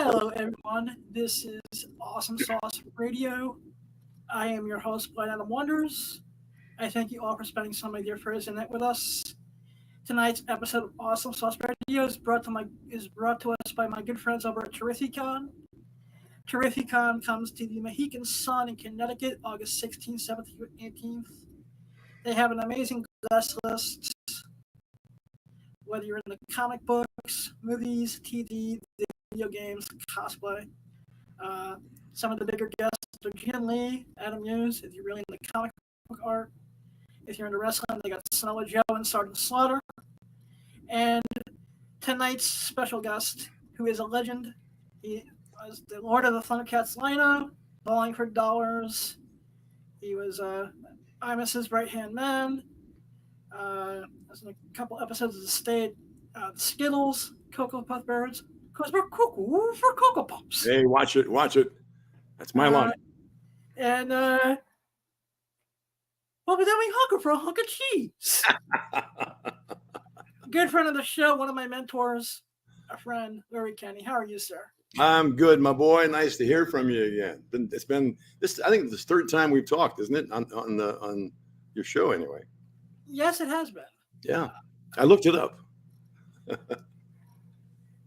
Hello, everyone. This is Awesome Sauce Radio. I am your host, Blind Adam Wonders. I thank you all for spending some of your Thursday night with us. Tonight's episode of Awesome Sauce Radio is brought to us by my good friends over at Terrificon. Terrificon comes to the Mohegan Sun in Connecticut, August 16th, 17th, 18th. They have an amazing guest list. Whether you're in the comic books, movies, TV, video games, cosplay. Some of the bigger guests are Jim Lee, Adam Hughes, if you're really into comic book art. If you're into wrestling, they got Samoa Joe and Sergeant Slaughter. And tonight's special guest, who is a legend. He was the Lord of the Thundercats lino, bowling for dollars. He was Imus's right-hand man. Was in a couple episodes of the Skittles, Cocoa Puff Birds. Because we're cuckoo for Cocoa Puffs. Hey, watch it. That's my line. And well, but then we hunk for a hunk of cheese. Good friend of the show, one of my mentors, a friend, Larry Kenny. How are you, sir? I'm good, my boy. Nice to hear from you again. It's been this. I think it's the third time we've talked, isn't it? On your show, anyway. Yes, it has been. Yeah, I looked it up.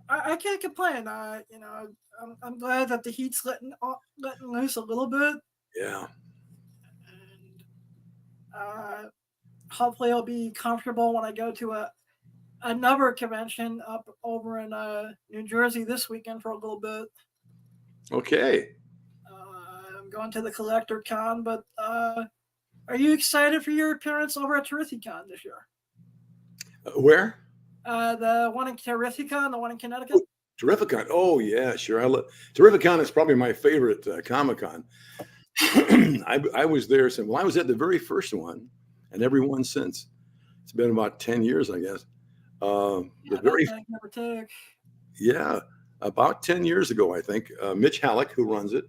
I can't complain. I'm glad that the heat's letting loose a little bit. Yeah. And hopefully I'll be comfortable when I go to another convention up over in New Jersey this weekend for a little bit. Okay. I'm going to the Collector Con, but are you excited for your appearance over at Terrificon this year? Where? The one in Terrificon, the one in Connecticut. Terrificon. Oh yeah, sure. Terrificon is probably my favorite Comic-Con. I was there since I was at the very first one, and every one since. It's been about 10 years, I guess. Yeah, about 10 years ago, I think. Mitch Halleck, who runs it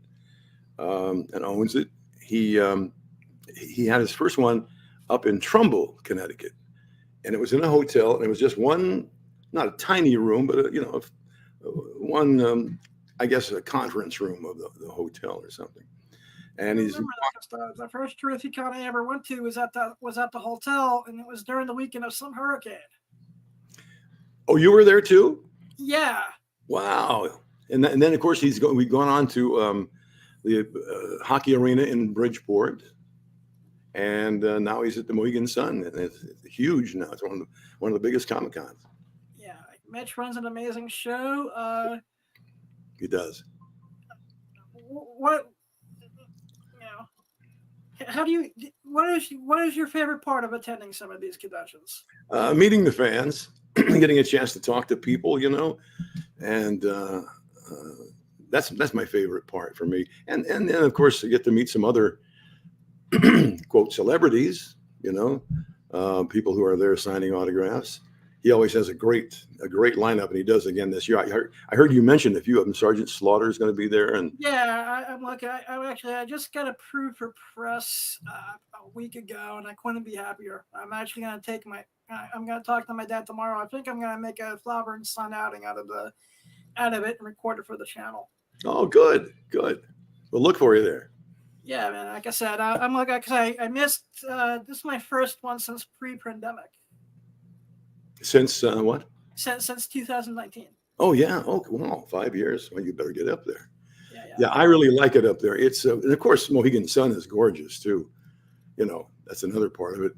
and owns it, he had his first one up in Trumbull, Connecticut. And it was in a hotel, and it was just one, not a tiny room, but one, I guess, a conference room of the hotel or something. And he's the first Terrificon I ever went to was at the hotel, and it was during the weekend of some hurricane. Oh, you were there too? Yeah. Wow. And then of course we've gone on to the hockey arena in Bridgeport. And now he's at the Mohegan Sun, and it's huge now. It's one of the biggest Comic-Cons. Yeah, Mitch runs an amazing show. He does. What is your favorite part of attending some of these conventions? Meeting the fans, getting a chance to talk to people, and that's my favorite part for me. And then of course to get to meet some other quote celebrities, people who are there signing autographs. He always has a great lineup, and he does again this year. I heard you mention a few of them. Sergeant Slaughter is going to be there, and yeah, I just got approved for press a week ago, and I couldn't be happier. I'm actually going to I'm going to talk to my dad tomorrow. I think I'm going to make a Flower and Son outing out of it and record it for the channel. Oh, good. We'll look for you there. Yeah, man. Like I said, I missed. This is my first one since pre-pandemic. Since what? Since 2019. Oh yeah. Oh wow, 5 years. Well, you better get up there. Yeah. I really like it up there. It's and of course Mohegan Sun is gorgeous too. That's another part of it.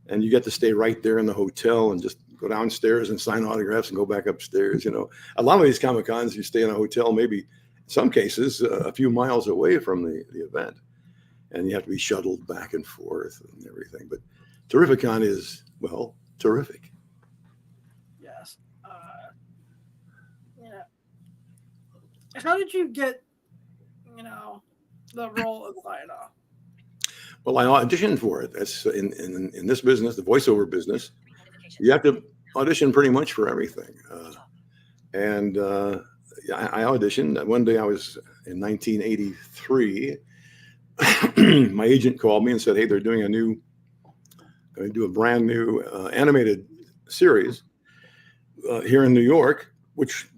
And you get to stay right there in the hotel and just go downstairs and sign autographs and go back upstairs. A lot of these Comic-Cons, you stay in a hotel, maybe in some cases a few miles away from the event, and you have to be shuttled back and forth and everything. But Terrificon is, well, terrific. Yes. How did you get, the role of Lino? Well, I auditioned for it. That's in this business, the voiceover business. You have to audition pretty much for everything. I auditioned. One day I was in 1983. My agent called me and said, "Hey, they're doing going to do a brand new animated series here in New York, which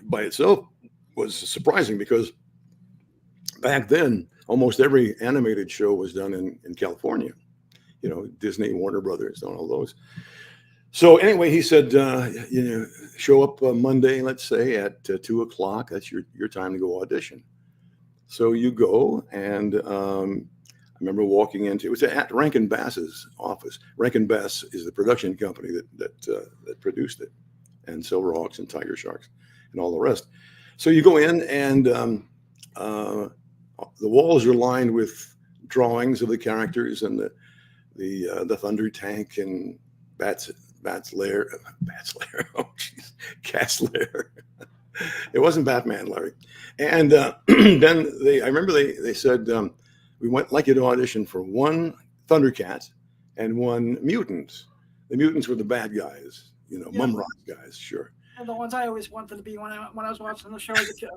by itself was surprising because back then, almost every animated show was done in California. Disney, Warner Brothers, and all those. So anyway, he said, show up Monday, let's say at 2:00. That's your time to go audition. So you go, and I remember walking into, it was at Rankin Bass's office. Rankin Bass is the production company that produced it, and Silverhawks and Tiger Sharks and all the rest. So you go in, and the walls are lined with drawings of the characters and the thunder tank and Bat's lair. Oh, jeez, Cat's lair. It wasn't Batman, Larry. And then I remember they said, we went like you to audition for one Thundercat and one Mutant. The Mutants were the bad guys, Mum Rock guys, sure. And the ones I always wanted to be when I was watching the show as a kid.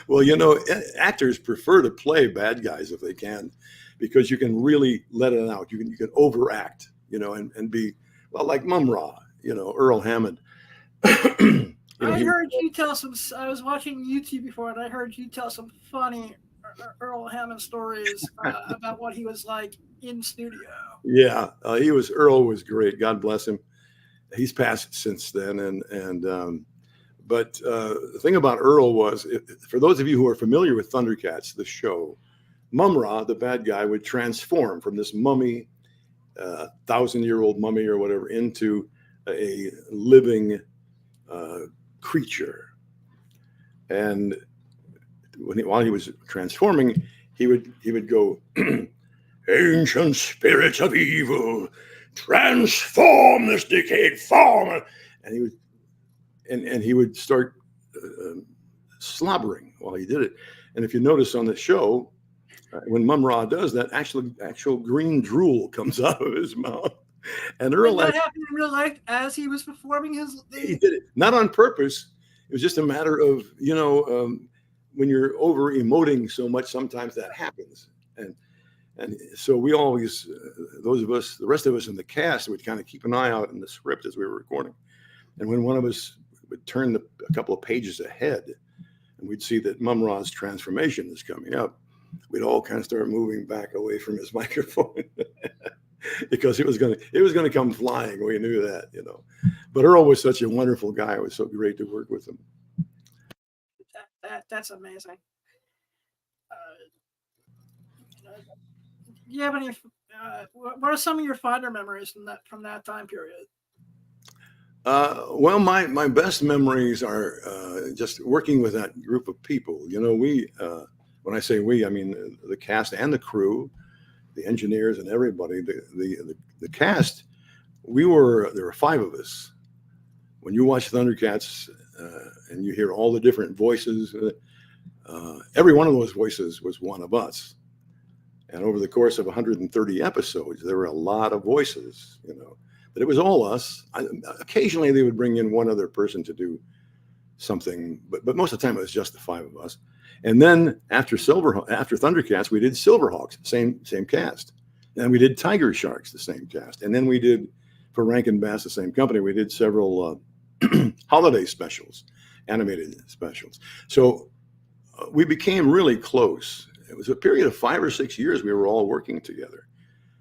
Well, actors prefer to play bad guys if they can, because you can really let it out. You can overact, and be, well, like Mum Ra, Earl Hammond. I heard you tell I was watching YouTube before, and I heard you tell some funny Earl Hammond stories about what he was like in studio. Yeah, Earl was great. God bless him. He's passed since then. But the thing about Earl was, for those of you who are familiar with Thundercats, the show, Mum Ra, the bad guy, would transform from this mummy, 1,000-year-old mummy or whatever, into a living creature. And while he was transforming, he would go, "Ancient spirits of evil, transform this decayed form," and he would start slobbering while he did it. And if you notice on the show, when Mum Ra does that, actual green drool comes out of his mouth. And Earl, that happened in real life as he was performing his. He did it not on purpose. It was just a matter of when you're over emoting so much, sometimes that happens. And so we always, those of us, the rest of us in the cast, would kind of keep an eye out in the script as we were recording. And when one of us would turn a couple of pages ahead, and we'd see that Mum Ra's transformation is coming up, we'd all kind of start moving back away from his microphone because it was going to come flying. We knew that, But Earl was such a wonderful guy. It was so great to work with him. That's amazing. Do you have any? What are some of your fonder memories from that time period? Well, my best memories are just working with that group of people. When I say we, I mean the cast and the crew, the engineers and everybody. The cast, there were 5 of us. When you watch Thundercats and you hear all the different voices, every one of those voices was one of us. And over the course of 130 episodes, there were a lot of voices, but it was all us. Occasionally they would bring in one other person to do something, but most of the time it was just the 5 of us. And then after Thundercats, we did Silverhawks, same cast. And we did Tiger Sharks, the same cast. And then we did, for Rankin Bass, the same company, we did several holiday specials, animated specials. So we became really close. It was a period of 5 or 6 years we were all working together.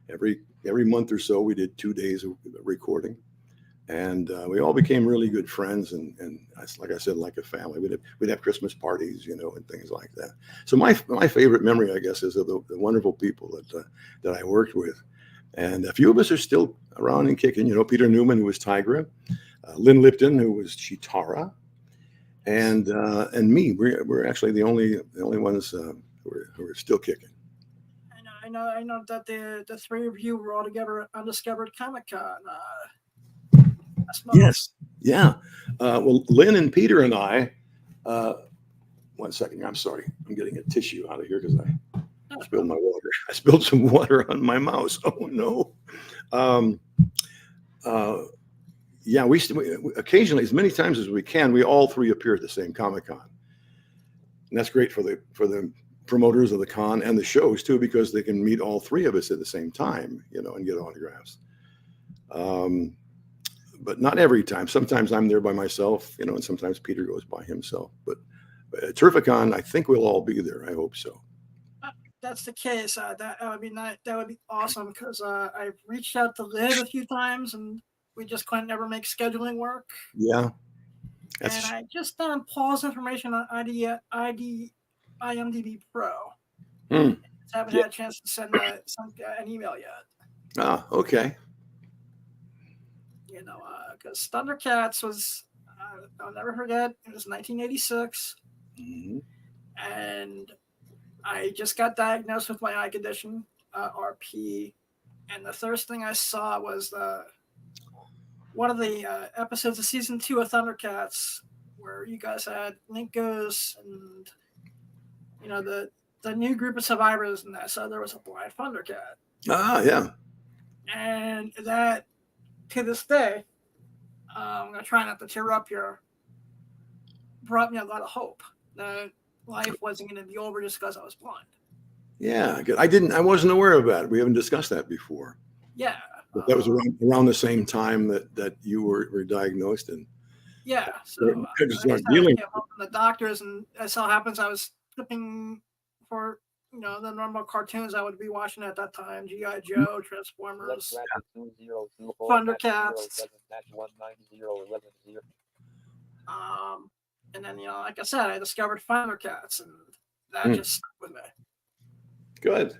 Every month or so, we did 2 days of recording. And we all became really good friends, and like I said, like a family. We'd have Christmas parties, and things like that. So my favorite memory, I guess, is of the wonderful people that I worked with, and a few of us are still around and kicking. Peter Newman, who was Tigra, Lynn Lipton, who was Chitara, and me. We're actually the only ones who are still kicking. I know that the 3 of you were all together at Undiscovered Comic-Con. Yes. Yeah. Well, Lynn and Peter and I, 1 second. I'm sorry. I'm getting a tissue out of here because I spilled my water. I spilled some water on my mouse. Oh, no. Yeah, we occasionally, as many times as we can, we all 3 appear at the same Comic-Con. And that's great for the promoters of the con and the shows, too, because they can meet all 3 of us at the same time, and get autographs. but not every time. Sometimes I'm there by myself, and sometimes Peter goes by himself. But at Terrificon, I think we'll all be there. I hope so. That's the case. That would be nice. That would be awesome because I've reached out to Liv a few times and we just couldn't ever make scheduling work. Yeah. And I just found Paul's information on IMDb Pro. Hmm. Haven't had a chance to send an email yet. Ah, okay. Because Thundercats was, I'll never forget, it was 1986. Mm-hmm. And I just got diagnosed with my eye condition, RP. And the first thing I saw was one of the episodes of season 2 of Thundercats, where you guys had Linkos and the new group of survivors, and I saw there was a blind Thundercat. Ah, yeah. And that, to this day, I'm gonna try not to tear up here, brought me a lot of hope that life wasn't gonna be over just because I was blind. Yeah, good. I wasn't aware of that. We haven't discussed that before. Yeah. But that was around the same time that you were diagnosed, and yeah. So I came home from the doctors, and as so happens, I was flipping for the normal cartoons I would be watching at that time: G.I. Joe, Transformers, Thundercats. And then like I said, I discovered Thundercats, and that just stuck with me. Good.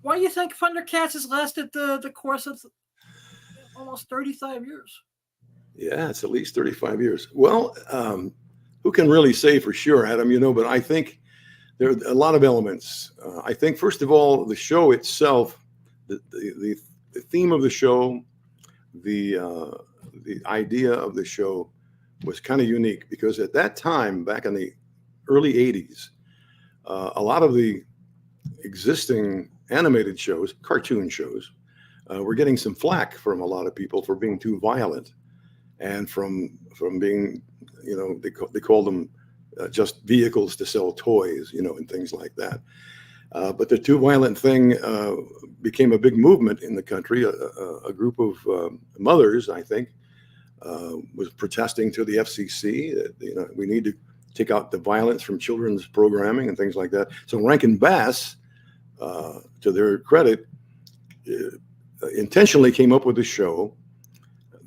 Why do you think Thundercats has lasted the course of almost 35 years? Yeah, it's at least 35 years. Well, who can really say for sure, Adam? But I think there are a lot of elements. I think, first of all, the show itself, the theme of the show, the idea of the show was kind of unique because at that time, back in the early 80s, a lot of the existing animated shows, cartoon shows, were getting some flack from a lot of people for being too violent and from being, they called them just vehicles to sell toys, and things like that. But the too violent thing became a big movement in the country. A group of mothers, I think, was protesting to the FCC that we need to take out the violence from children's programming and things like that. So Rankin Bass, to their credit, intentionally came up with a show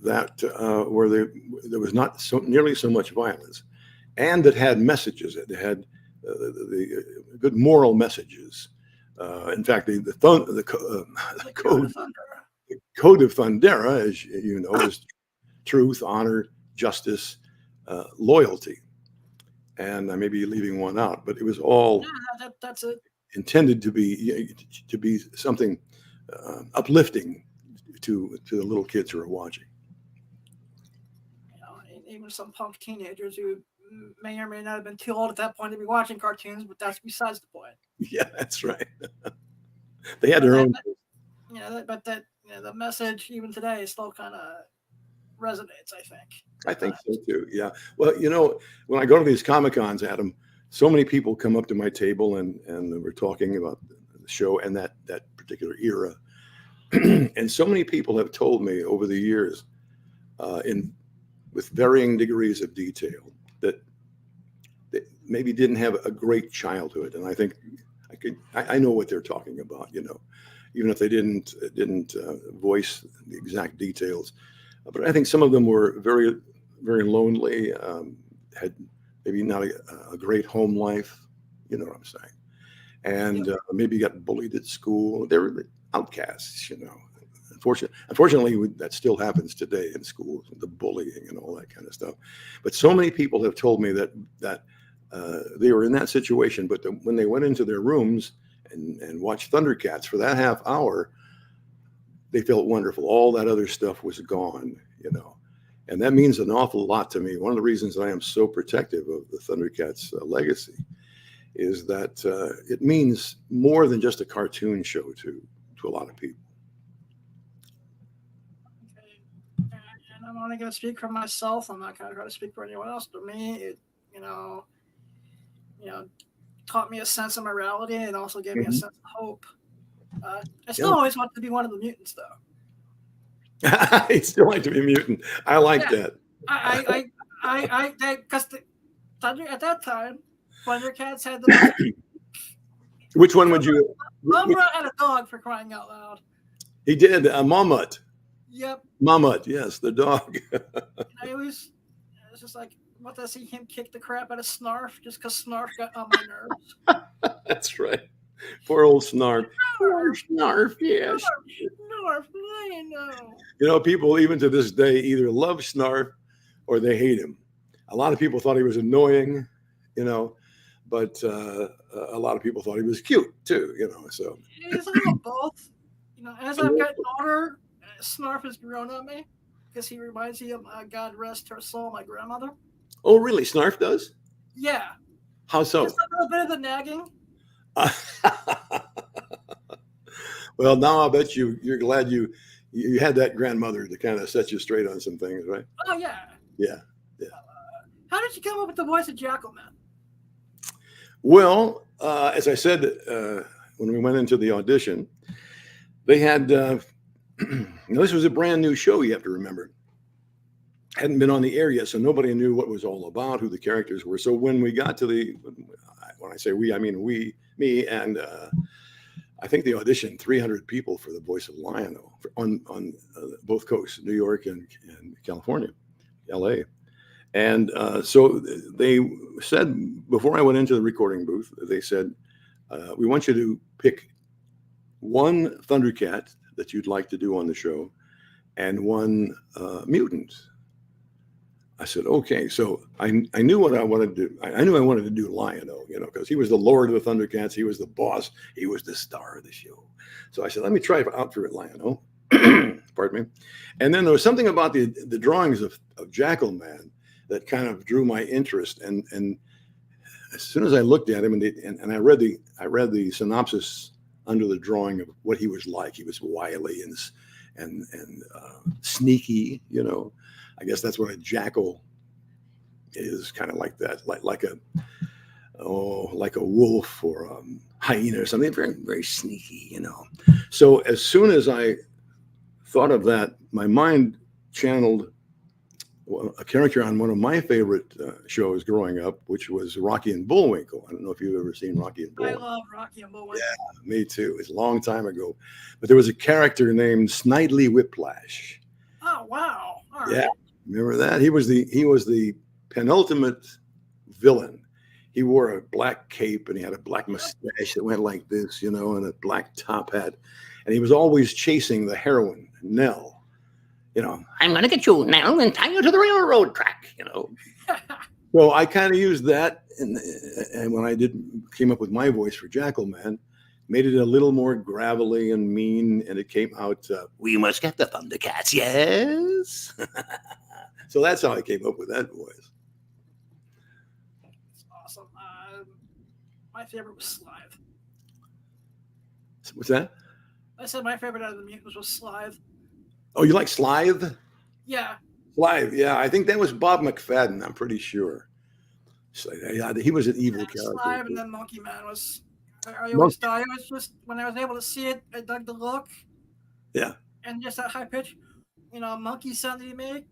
that where there was not nearly so much violence, and that had messages. It had the good moral messages. In fact, the code of Thundera, as you know, is truth, honor, justice, loyalty, and I may be leaving one out, but it was all that's it. Intended to be something uplifting to the little kids who are watching. Even some punk teenagers who may or may not have been too old at that point to be watching cartoons, but that's besides the point. Yeah, that's right. They had their own. But the message even today still kind of resonates, I think. I think so too. Yeah. Well, when I go to these Comic-Cons, Adam, so many people come up to my table and we're talking about the show and that particular era. And so many people have told me over the years, with varying degrees of detail, that they maybe didn't have a great childhood. And I think I know what they're talking about, even if they didn't voice the exact details. But I think some of them were very, very lonely, had maybe not a great home life, you know what I'm saying? And maybe got bullied at school. They were outcasts, Unfortunately, that still happens today in schools, the bullying and all that kind of stuff. But so many people have told me that they were in that situation, but when they went into their rooms and watched Thundercats for that half hour, they felt wonderful. All that other stuff was gone, and that means an awful lot to me. One of the reasons I am so protective of the Thundercats legacy is that it means more than just a cartoon show to a lot of people. And I'm only going to speak for myself. I'm not going to try to speak for anyone else. To me, it, taught me a sense of morality, and also gave me a sense of hope. I still always want to be one of the mutants, though. I still like to be a mutant. I like that. Because at that time, Thundercats had the most. Which one would you? Umbra had a dog, for crying out loud. He did. Mamut. Yep. Mamut, yes, the dog. It was just like, what to see him kick the crap out of Snarf just because Snarf got on my nerves. That's right. Poor old Snarf. Poor Snarf, yes. Snarf, I know. You know, people even to this day either love Snarf or they hate him. A lot of people thought he was annoying, you know, but a lot of people thought he was cute too, you know. So it's a little both. You know, as I've gotten older, Snarf has grown on me because he reminds me of God rest her soul, my grandmother. Oh, really? Snarf does? Yeah. How so? Just a little bit of the nagging. Well, now I bet you're glad you had that grandmother to kind of set you straight on some things, right? Oh yeah. Yeah. How did you come up with the voice of Jackalman? Well, as I said when we went into the audition, they had this was a brand new show. You have to remember, hadn't been on the air yet, so nobody knew what it was all about, who the characters were. So when we got to when I say we, I mean me and I think they auditioned 300 people for the voice of Lionel on both coasts, New York and California, L.A. And so they said, before I went into the recording booth, they said, we want you to pick one Thundercat that you'd like to do on the show and one mutant. I said, okay. So I knew what I wanted to do. I knew I wanted to do Lionel, you know, because he was the Lord of the Thundercats. He was the boss. He was the star of the show. So I said, let me try out for it, Lionel. Pardon me. And then there was something about the drawings of Jackalman that kind of drew my interest. And as soon as I looked at him and I read the synopsis under the drawing of what he was like, he was wily and sneaky, you know. I guess that's what a jackal is, kind of like that, like a wolf or a hyena or something, very, very sneaky, you know. So as soon as I thought of that, my mind channeled a character on one of my favorite shows growing up, which was Rocky and Bullwinkle. I don't know if you've ever seen Rocky and Bullwinkle. I love Rocky and Bullwinkle. Yeah, me too. It's a long time ago. But there was a character named Snidely Whiplash. Oh, wow. All right. Yeah. Remember that? He was the penultimate villain. He wore a black cape and he had a black mustache that went like this, you know, and a black top hat. And he was always chasing the heroine, Nell. You know, I'm going to get you, Nell, and tie you to the railroad track, you know. So I kind of used that. And when I came up with my voice for Jackalman, made it a little more gravelly and mean. And it came out, we must get the Thundercats, yes. So that's how I came up with that voice. It's awesome. My favorite was Slive. What's that? I said my favorite out of the mutants was Slive. Oh, you like Slive? Yeah. Slive, yeah. I think that was Bob McFadden, I'm pretty sure. So, yeah, he was an evil character. Slive and then Monkey Man was... I always thought it was just, when I was able to see it, I dug the look. Yeah. And just that high pitch, you know, monkey sound that he made.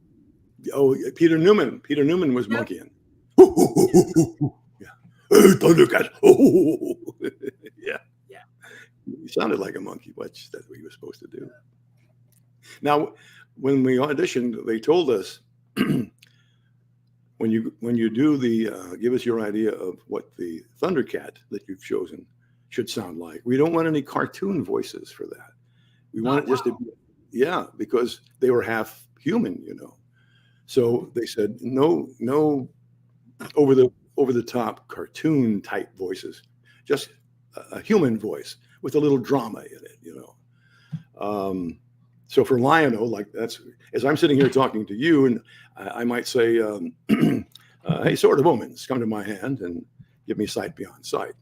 Oh, Peter Newman. Peter Newman was monkeying. Yeah. Hey, Thundercats. Yeah. Yeah. He sounded like a monkey, which that's what he was supposed to do. Now, when we auditioned, they told us when you do the give us your idea of what the Thundercat that you've chosen should sound like. We don't want any cartoon voices for that. We want it just to be, because they were half human, you know. So they said no over the top cartoon type voices, just a human voice with a little drama in it, you know. So for Lionel, like that's as I'm sitting here talking to you, and I might say, "Hey, sword of omens, come to my hand and give me sight beyond sight."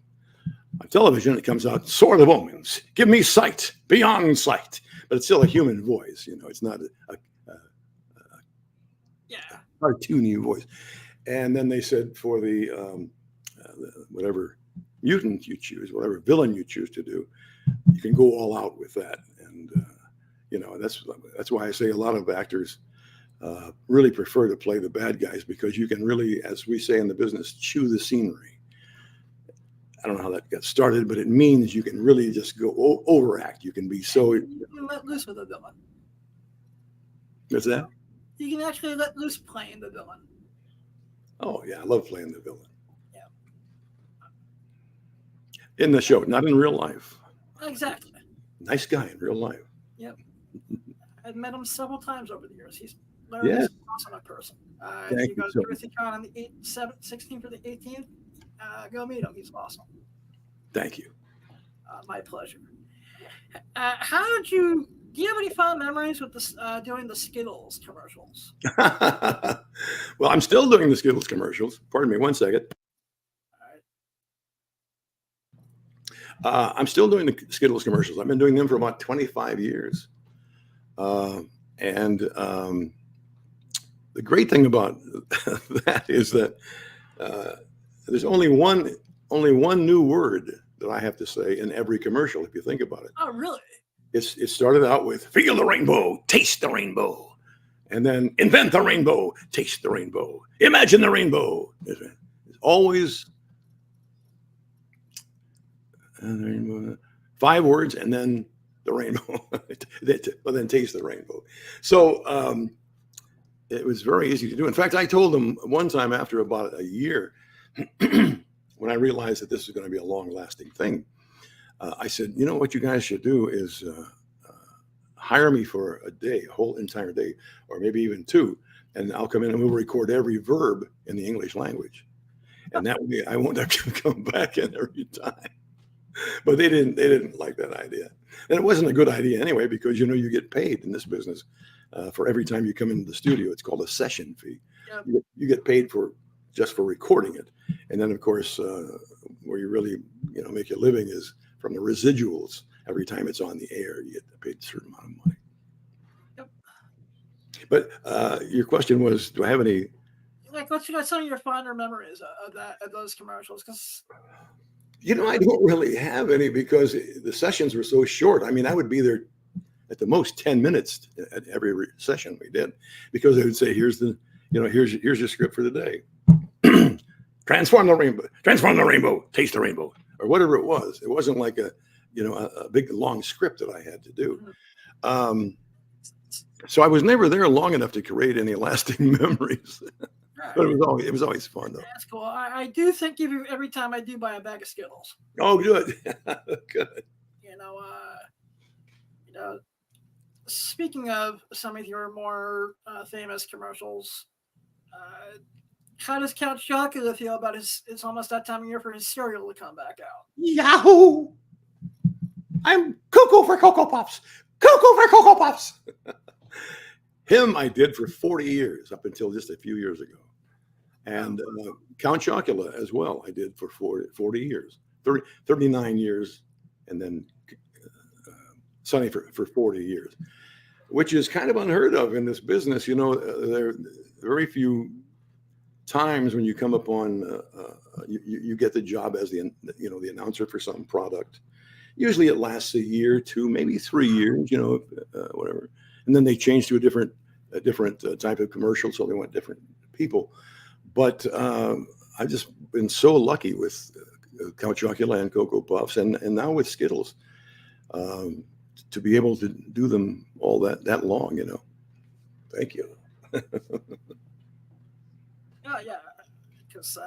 On television, it comes out, "Sword of omens, give me sight beyond sight," but it's still a human voice, you know. It's not a cartoony voice. And then they said for the whatever mutant you choose, whatever villain you choose to do, you can go all out with that. And, that's why I say a lot of actors really prefer to play the bad guys, because you can really, as we say in the business, chew the scenery. I don't know how that got started, but it means you can really just go overact. You can be so. You can let loose with a villain. What's that? You can actually let loose playing the villain. Oh yeah, I love playing the villain. Yeah. In the show, not in real life. Exactly. Nice guy in real life. Yep. I've met him several times over the years. He's Yes. awesome person. Thank You go you to so TrickyCon on the 16th or the 18th. Go meet him. He's awesome. Thank you. My pleasure. How did you? Do you have any fond memories with this doing the Skittles commercials? Well, I'm still doing the Skittles commercials. Pardon me, one second. I'm still doing the Skittles commercials. I've been doing them for about 25 years. And the great thing about that is that there's only one new word that I have to say in every commercial, if you think about it. Oh, really? It started out with feel the rainbow, taste the rainbow, and then invent the rainbow, taste the rainbow, imagine the rainbow. It's always 5 words, and then the rainbow, well, then taste the rainbow. So it was very easy to do. In fact, I told them one time after about a year, when I realized that this was going to be a long-lasting thing, I said, you know what you guys should do is hire me for a day, a whole entire day, or maybe even 2, and I'll come in and we'll record every verb in the English language. And that way I won't have to come back in every time. But they didn't like that idea. And it wasn't a good idea anyway, because, you get paid in this business for every time you come into the studio. It's called a session fee. Yep. You get paid just for recording it. And then, of course, where you really, make your living is from the residuals. Every time it's on the air, you get paid a certain amount of money. Yep. But your question was, do I have any? Like, what's some of your fonder memories of those commercials? Because I don't really have any, because the sessions were so short. I mean, I would be there at the most 10 minutes at every session we did, because they would say, here's your script for the day. Transform the rainbow, taste the rainbow, or whatever it was. It wasn't like a big long script that I had to do. So I was never there long enough to create any lasting memories. But it was always fun, though. That's cool. I do think of you every time I do buy a bag of Skittles. Oh, good. Good. Speaking of some of your more famous commercials, how does Count Chocula feel about it's almost that time of year for his cereal to come back out? Yahoo! I'm cuckoo for Cocoa Puffs. Cuckoo for Cocoa Puffs. Him I did for 40 years, up until just a few years ago. And Count Chocula as well, I did for 40 years, 39 years, and then Sonny for 40 years, which is kind of unheard of in this business. There are very few times when you come upon, you get the job as the announcer for some product. Usually it lasts a year, 2, maybe 3 years, whatever. And then they change to a different type of commercial, so they want different people. But I've just been so lucky with Count Chocula and Cocoa Puffs, and now with Skittles, to be able to do them all that long. Thank you. Yeah. Because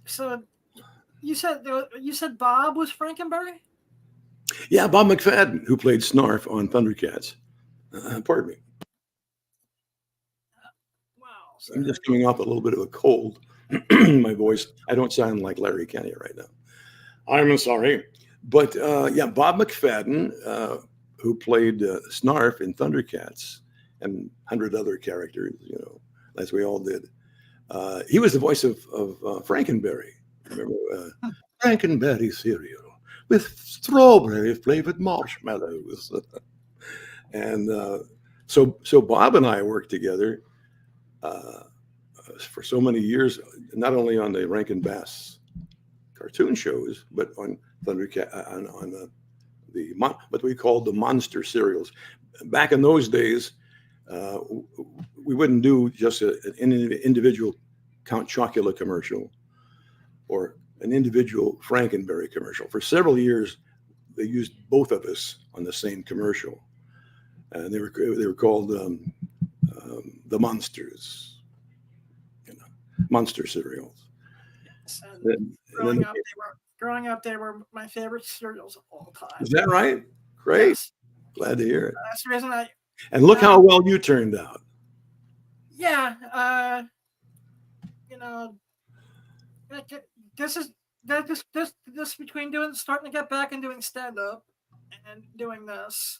so you said Bob was Frankenberry? Yeah, Bob McFadden, who played Snarf on Thundercats. Pardon me. Wow. So I'm just coming off a little bit of a cold. My voice, I don't sound like Larry Kenny right now. I'm sorry. But Bob McFadden, who played Snarf in Thundercats and 100 other characters, as we all did. He was the voice of Frankenberry. Remember Frankenberry cereal with strawberry flavored marshmallows. And so Bob and I worked together for so many years, not only on the Rankin Bass cartoon shows, but on Thundercat on what we called the monster serials. Back in those days, we wouldn't do just an individual Count Chocula commercial or an individual Frankenberry commercial. For several years, they used both of us on the same commercial, and they were called the Monsters, monster cereals. Yes, And growing up, they were my favorite cereals of all time. Is that right? Great. Yes. Glad to hear it. That's the reason And look how well you turned out. Yeah. This between starting to get back and doing stand up and doing this,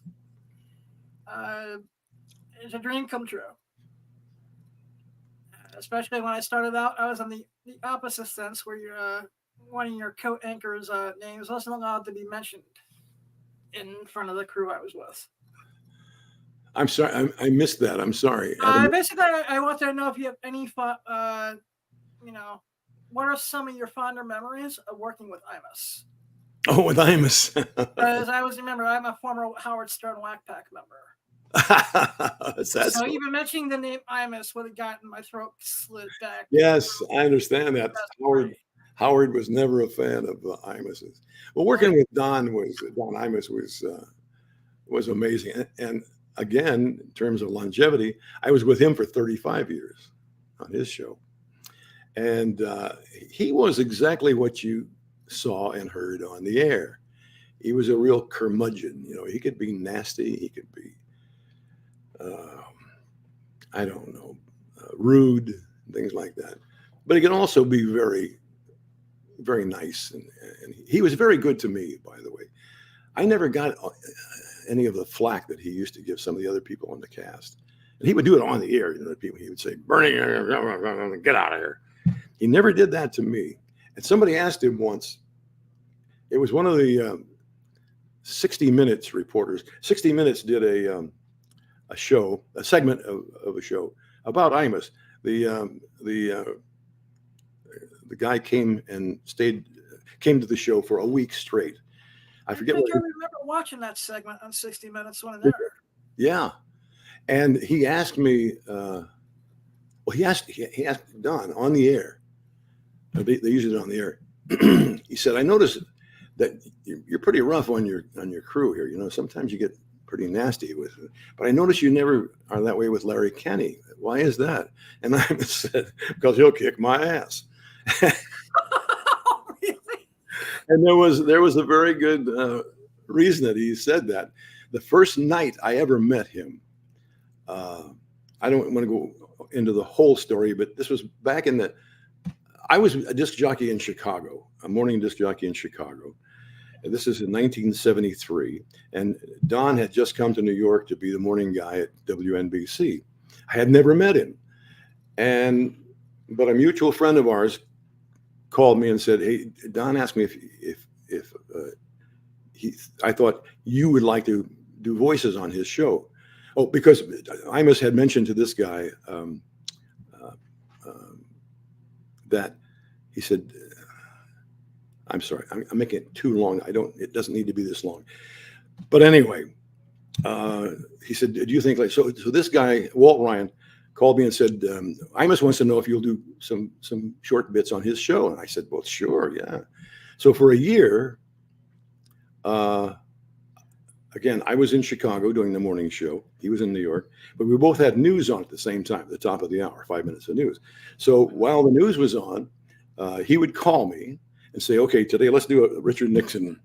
it's a dream come true. Especially when I started out, I was on the opposite sense where one of your co-anchors' names wasn't allowed to be mentioned in front of the crew I was with. I'm sorry, I missed that. I'm sorry. Basically, I want to know if you have any what are some of your fonder memories of working with Imus? Oh, with Imus. Because I'm a former Howard Stern Whack Pack member. So even mentioning the name Imus would have gotten my throat slit back. Yes, I understand that. Howard was never a fan of Imus's. Well, working with Don Imus was amazing. And again, in terms of longevity, I was with him for 35 years on his show. And he was exactly what you saw and heard on the air. He was a real curmudgeon. He could be nasty. He could be, rude, things like that. But he can also be very, very nice. And he was very good to me, by the way. I never got any of the flack that he used to give some of the other people on the cast. And he would do it on the air. He would say, "Bernie, get out of here." He never did that to me. And somebody asked him once, it was one of the 60 Minutes reporters. 60 Minutes did a segment of a show about Imus. The guy came to the show for a week straight. I forget. I remember watching that segment on 60 Minutes when there. Yeah, and he asked me. He asked Don on the air. They use it on the air. He said, "I noticed that you're pretty rough on your crew here. Sometimes you get pretty nasty with it, but I notice you never are that way with Larry Kenny. Why is that?" And I said, "Because he'll kick my ass." Really? And there was a very good reason that he said that. The first night I ever met him, I don't want to go into the whole story, but this was back I was a disc jockey in Chicago, a morning disc jockey in Chicago. And this is in 1973. And Don had just come to New York to be the morning guy at WNBC. I had never met him. But a mutual friend of ours called me and said, "Hey, Don asked me if I thought you would like to do voices on his show." Oh, because Imus had mentioned to this guy that he said, "I'm sorry, I'm making it too long. It doesn't need to be this long." But anyway, he said, "Do you think so this guy, Walt Ryan, called me and said, Imus wants to know if you'll do some short bits on his show." And I said, "Well, sure, yeah." So for a year, again, I was in Chicago doing the morning show. He was in New York, but we both had news on at the same time, at the top of the hour, 5 minutes of news. So while the news was on, he would call me and say, "Okay, today let's do a Richard Nixon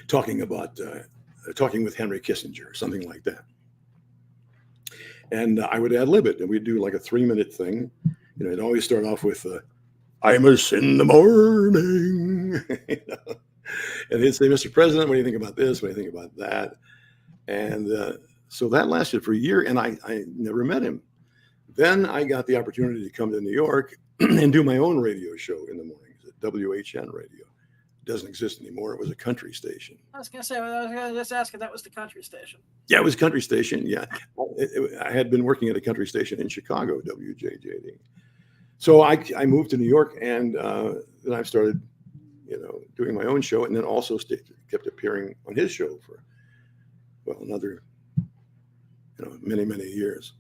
talking with Henry Kissinger," or something like that. And I would ad lib it, and we'd do like a 3-minute thing. It'd always start off with, "Imus in the morning." And he'd say, "Mr. President, what do you think about this? What do you think about that?" And so that lasted for a year, and I never met him. Then I got the opportunity to come to New York and do my own radio show in the mornings at WHN Radio. It doesn't exist anymore. It was a country station. I was going to just ask if that was the country station. Yeah, it was a country station. Yeah. I had been working at a country station in Chicago, WJJD. So I moved to New York, and then I started, doing my own show, and then also kept appearing on his show for, another, many, many years.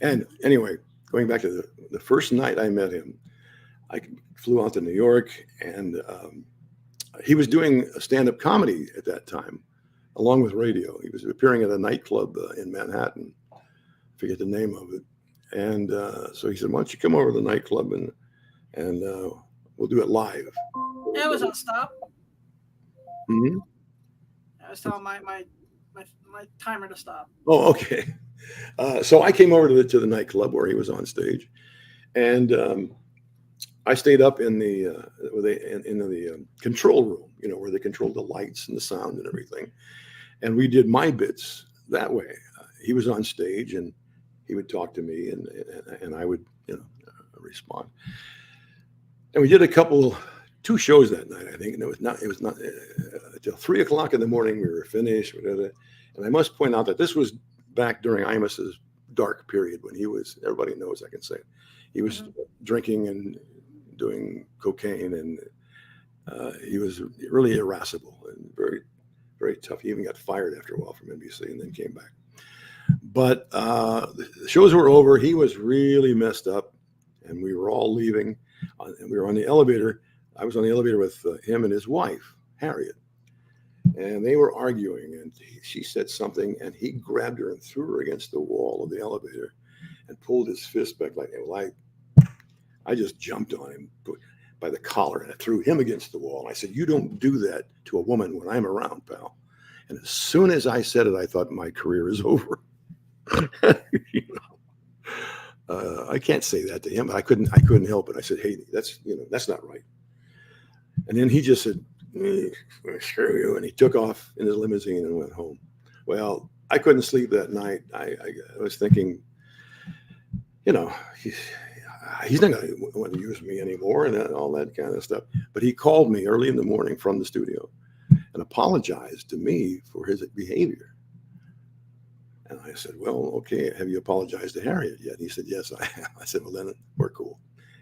And anyway, going back to the first night I met him, I flew out to New York, and he was doing a stand-up comedy at that time, along with radio. He was appearing at a nightclub in Manhattan. I forget the name of it. And so he said, "Why don't you come over to the nightclub and we'll do it live." Yeah, it was on stop. Mm-hmm. I was telling my timer to stop. Oh, okay. So I came over to the nightclub where he was on stage, and I stayed up in the control room, where they controlled the lights and the sound and everything. And we did my bits that way. He was on stage, and he would talk to me, and I would, respond. And we did 2 shows that night, I think. And it was not until 3 o'clock in the morning we were finished. And I must point out that this was back during Imus's dark period when everybody knows, I can say it. He was drinking and doing cocaine, and he was really irascible and very, very tough. He even got fired after a while from NBC and then came back. But the shows were over. He was really messed up, and we were all leaving. And we were on the elevator. I was on the elevator with him and his wife, Harriet. And they were arguing, and she said something, and he grabbed her and threw her against the wall of the elevator and pulled his fist back like, well, I just jumped on him by the collar, and I threw him against the wall. And I said, "You don't do that to a woman when I'm around, pal." And as soon as I said it, I thought my career is over. I can't say that to him, but I couldn't help it. I said, "Hey, that's not right." And then he just said, "Screw you," and he took off in his limousine and went home. Well, I couldn't sleep that night. I was thinking, he's not going to want to use me anymore and all that kind of stuff. But he called me early in the morning from the studio and apologized to me for his behavior. And I said, "Well, okay, have you apologized to Harriet yet?" And he said, "Yes, I have." I said, "Well, then we're cool."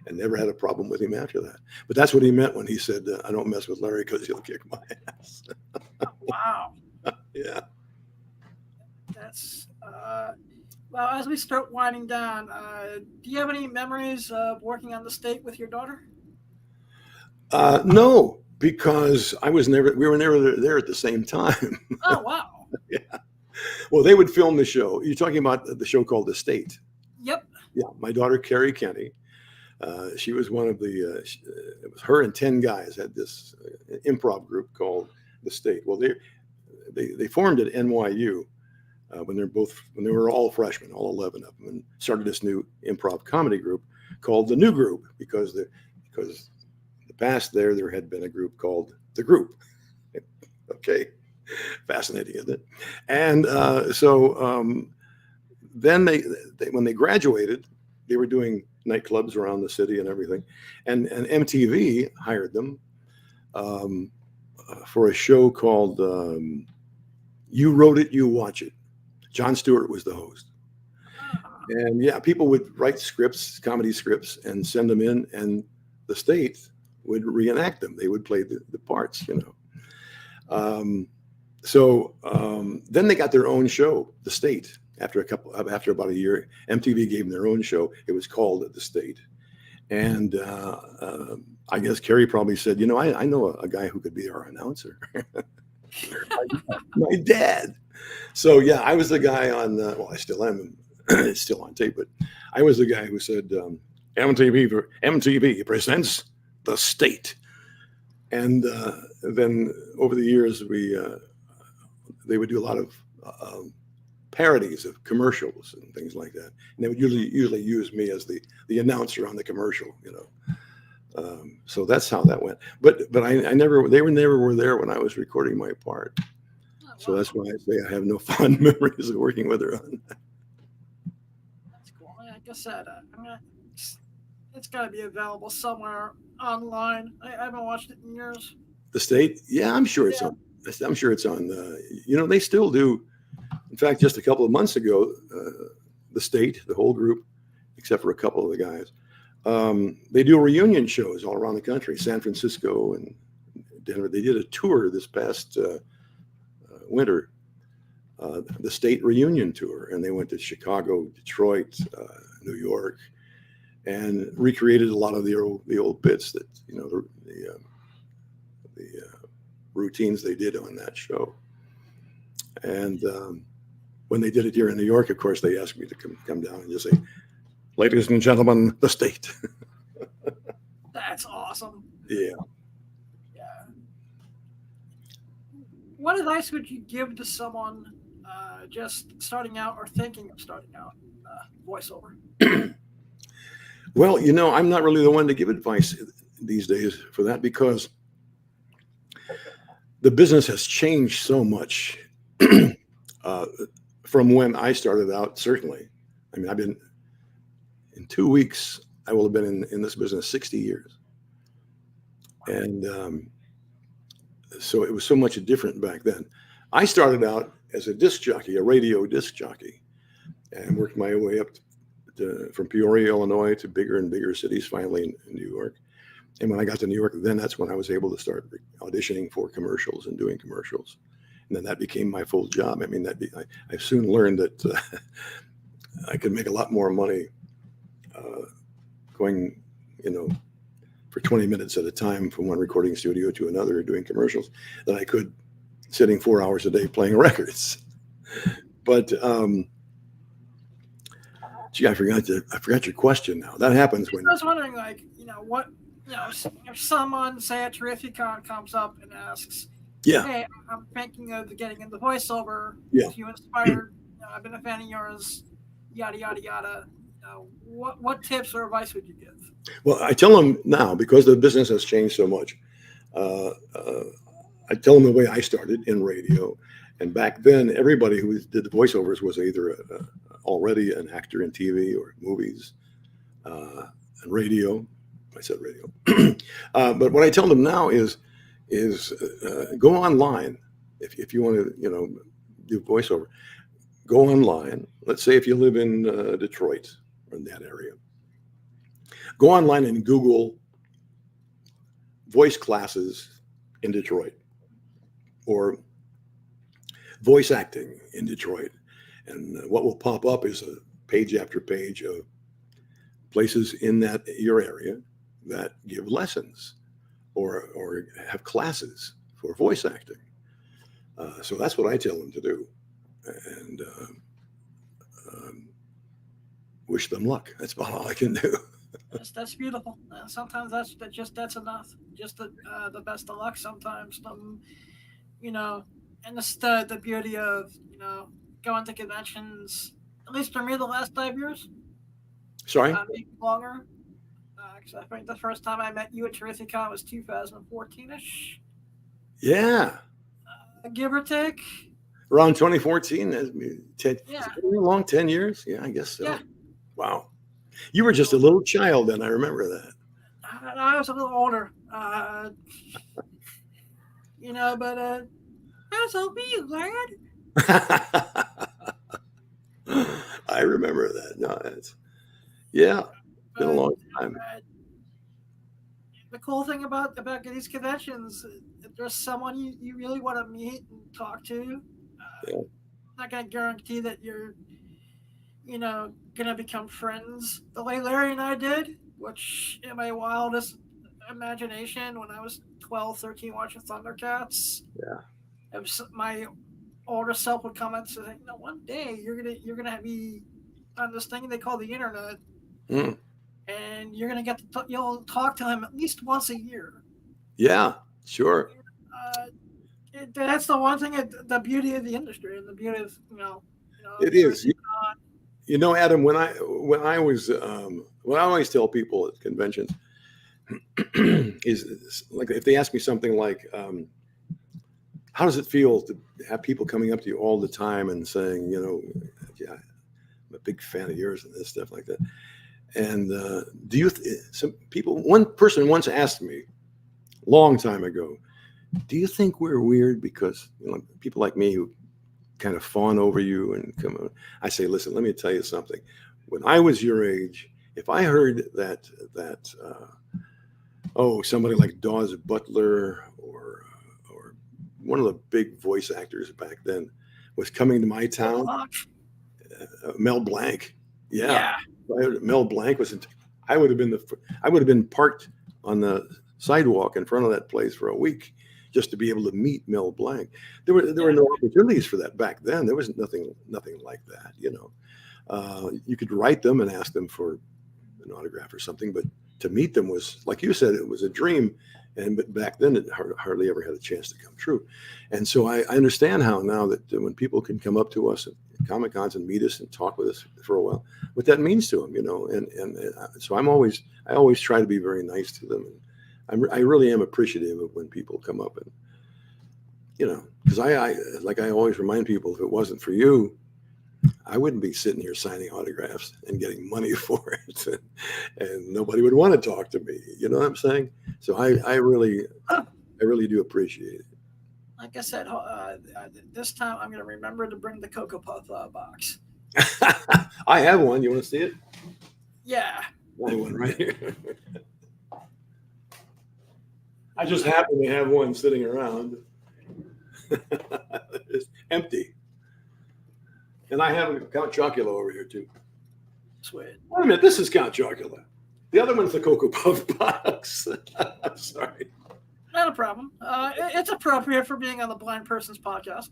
And never had a problem with him after that. But that's what he meant when he said, "I don't mess with Larry because he'll kick my ass." Wow. Yeah. That's well. As we start winding down, do you have any memories of working on the state with your daughter? No, because we were never there at the same time. Oh, wow. Yeah. Well, they would film the show. You're talking about the show called The State. Yep. Yeah. My daughter, Carrie Kenny, she was one of it was her and 10 guys had this improv group called The State. Well, they formed at NYU when they were all freshmen, all 11 of them, and started this new improv comedy group called The New Group because the past there had been a group called The Group. Okay. Fascinating, isn't it? And then they when they graduated, they were doing nightclubs around the city and everything, and MTV hired them for a show called You Wrote It, You Watch It. Jon Stewart was the host, and yeah, people would write scripts, comedy scripts, and send them in, and the state would reenact them. They would play the parts, So then they got their own show, The State. After about a year, MTV gave them their own show. It was called The State. And I guess Carrie probably said, I know a guy who could be our announcer. My dad. So yeah, I was the guy on I still am. It's still on tape, but I was the guy who said, MTV presents The State. And then over the years, they would do a lot of parodies of commercials and things like that. And they would usually use me as the announcer on the commercial, So that's how that went. But they never were there when I was recording my part. Oh, wow. So that's why I say I have no fond memories of working with her on that. That's cool. Like I said, it's got to be available somewhere online. I haven't watched it in years. The State? Yeah, I'm sure it's on. I'm sure it's on. They still do. In fact, just a couple of months ago, The State, the whole group, except for a couple of the guys, They do reunion shows all around the country, San Francisco and Denver. They did a tour this past winter, the state reunion tour, and they went to Chicago, Detroit, New York, and recreated a lot of the old bits that the routines they did on that show. And when they did it here in New York, of course, they asked me to come down and just say, "Ladies and gentlemen, the state." That's awesome. Yeah. Yeah. What advice would you give to someone just starting out or thinking of starting out voiceover? Well, I'm not really the one to give advice these days for that, because the business has changed so much from when I started out. Certainly, I mean, in 2 weeks, I will have been in this business 60 years. And so it was so much different back then. I started out as a disc jockey, a radio disc jockey, and worked my way up from Peoria, Illinois, to bigger and bigger cities, finally in New York. And when I got to New York, then that's when I was able to start auditioning for commercials and doing commercials. And then that became my full job. I mean, I soon learned that I could make a lot more money going, for 20 minutes at a time from one recording studio to another doing commercials than I could sitting 4 hours a day playing records. But gee, I forgot your question now. That happens when I was wondering, if someone, say at Terrificon, comes up and asks, yeah, "Hey, I'm thinking of getting into voiceover. Yeah. If you inspired, I've been a fan of yours, yada yada yada." What tips or advice would you give? Well, I tell them now, because the business has changed so much. I tell them the way I started in radio, and back then, everybody who did the voiceovers was either already an actor in TV or movies, and radio. I said radio, but what I tell them now is go online if you want to do voiceover. Go online. Let's say if you live in Detroit or in that area, go online and Google voice classes in Detroit or voice acting in Detroit, and what will pop up is a page after page of places in your area that give lessons or have classes for voice acting. So that's what I tell them to do, and wish them luck. That's about all I can do. That's beautiful. Sometimes that's enough. Just the best of luck. Sometimes, and that's the beauty of going to conventions. At least for me, the last 5 years. Sorry. Maybe longer. Because I think the first time I met you at Terrificon was 2014-ish. Yeah. Give or take. Around 2014. 10 long 10 years. Yeah, I guess so. Yeah. Wow. You were just a little child then. I remember that. I was a little older. But that's so be lad. I remember that. No, it's been a long time. The cool thing about these conventions, if there's someone you really want to meet and talk to, I'm not going to guarantee that you're, going to become friends the way Larry and I did, which in my wildest imagination, when I was 12, 13, watching Thundercats, my older self would come and say, one day you're gonna be on this thing they call the internet, and you're gonna get to you'll talk to him at least once a year. Yeah, sure. That's the one thing, the beauty of the industry, and the beauty of it is. Adam, when I was what I always tell people at conventions is like, if they ask me something like, how does it feel to have people coming up to you all the time and saying, yeah, I'm a big fan of yours and this stuff like that. And one person once asked me a long time ago, do you think we're weird because people like me who kind of fawn over you and come on? I say, listen, let me tell you something. When I was your age if I heard that somebody like Dawes Butler or one of the big voice actors back then was coming to my town, Mel Blanc. Yeah. Mel Blanc was. I would have been parked on the sidewalk in front of that place for a week just to be able to meet Mel Blanc. There were no opportunities for that back then. There was nothing like that. You could write them and ask them for an autograph or something, but to meet them was, like you said, it was a dream. But back then, it hardly ever had a chance to come true. And so I understand how now that when people can come up to us at Comic-Cons and meet us and talk with us for a while, what that means to them, And so I always try to be very nice to them. And I really am appreciative of when people come up and, because I always remind people, if it wasn't for you, I wouldn't be sitting here signing autographs and getting money for it, and nobody would want to talk to me. You know what I'm saying? So I really do appreciate it. Like I said, this time I'm going to remember to bring the Cocoa Puff box. I have one. You want to see it? Yeah. I have one right here. I just happen to have one sitting around. It's empty. And I have Count Chocula over here, too. Sweet. Wait a minute. This is Count Chocula. The other one's the Cocoa Puff box. I'm sorry. Not a problem. It's appropriate for being on the Blind Person's podcast.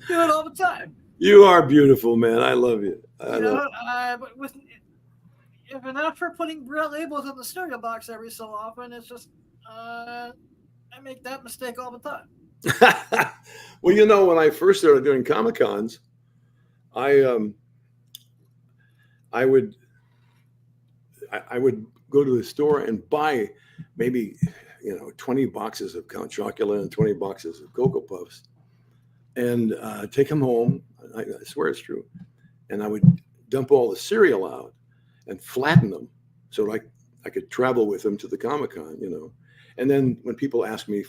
Do it all the time. You are beautiful, man. I love you. But if not for putting labels on the stereo box every so often, it's just I make that mistake all the time. Well, when I first started doing Comic-Cons, I would go to the store and buy maybe 20 boxes of Count Chocula and 20 boxes of Cocoa Puffs, and take them home. I swear it's true. And I would dump all the cereal out and flatten them so I could travel with them to the Comic-Con, And then when people asked me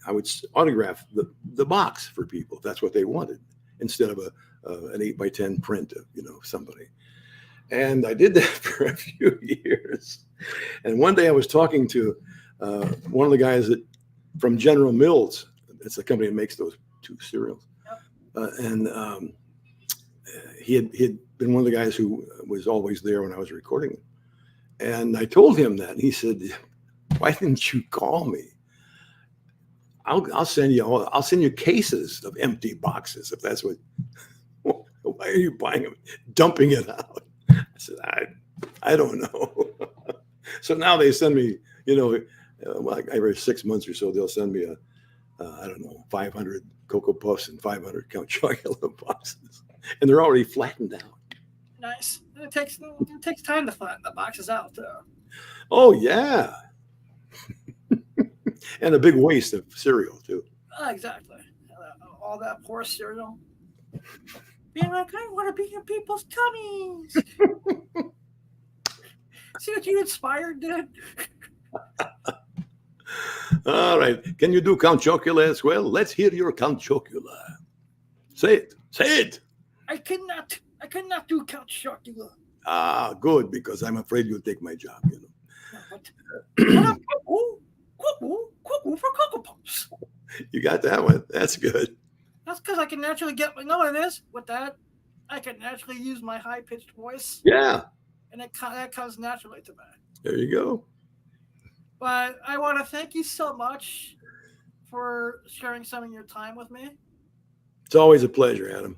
I would autograph the box for people if that's what they wanted, instead of an 8x10 print of somebody. And I did that for a few years. And one day I was talking to one of the guys from General Mills. It's the company that makes those two cereals. Yep. And he had been one of the guys who was always there when I was recording. And I told him that. And he said, "Why didn't you call me? I'll send you cases of empty boxes if that's what. Why are you buying them, dumping it out?" I said, I don't know. So now they send me, every 6 months or so, they'll send me 500 Cocoa Puffs and 500 Count Chocula boxes, and they're already flattened out. Nice. It takes time to flatten the boxes out, too. Oh yeah. And a big waste of cereal too. Exactly. All that poor cereal. Being like, I want to be in people's tummies. See what you inspired, dude? All right. Can you do Count Chocula as well? Let's hear your Count Chocula. Say it. Say it. I could not do Count Chocula. Ah, good, because I'm afraid you'll take my job, No, but cuckoo for Cocoa Puffs. You got that one. That's good. That's because I can naturally what it is? With that, I can naturally use my high-pitched voice. Yeah. And that comes naturally to me. There you go. But I want to thank you so much for sharing some of your time with me. It's always a pleasure, Adam.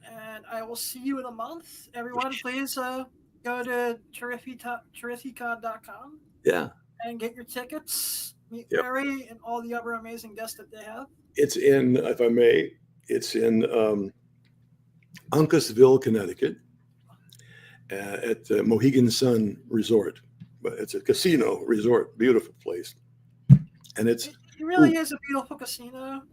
And I will see you in a month. Everyone, please go to terrifica.com. Yeah. And get your tickets. Meet Barry and all the other amazing guests that they have. It's in, if I may, it's in Uncasville, Connecticut, at Mohegan Sun Resort. But it's a casino resort, beautiful place. And it really is a beautiful casino.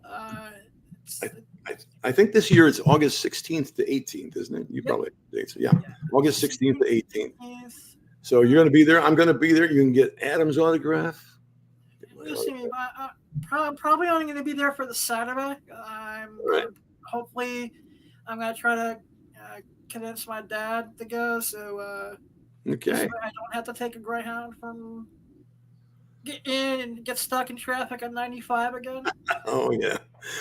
I think this year it's August 16th to 18th, isn't it? You probably think so. Yeah. August 16th to 18th. So you're going to be there. I'm going to be there. You can get Adam's autograph. I'm probably only going to be there for the Saturday. Hopefully, I'm going to try to convince my dad to go, so Okay. this way I don't have to take a Greyhound from get in and get stuck in traffic on 95 again. Oh yeah.